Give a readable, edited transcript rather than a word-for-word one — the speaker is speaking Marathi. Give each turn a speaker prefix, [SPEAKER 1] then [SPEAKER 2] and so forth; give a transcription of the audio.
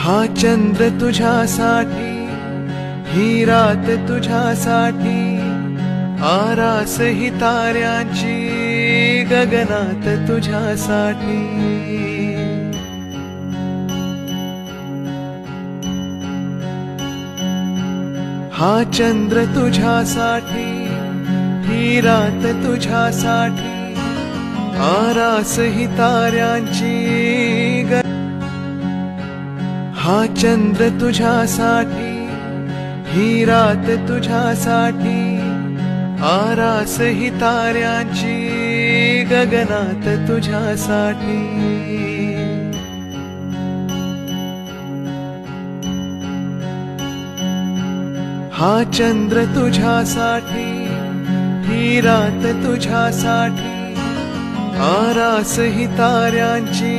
[SPEAKER 1] हा चंद्र तुझ्यासाठी, ही रात तुझ्यासाठी, आरास ही ताऱ्यांची गगनात तुझ्यासाठी. हा चंद्र तुझ्यासाठी, ही रात तुझ्यासाठी, आरास ही ताऱ्यांची हा चंद्र तुझ्यासाठी, ही रात तुझ्यासाठी, आरास ही ताऱ्यांची गगनात तुझ्यासाठी. हा चंद्र तुझ्यासाठी, ही रात तुझ्यासाठी, आरास ही ताऱ्यांची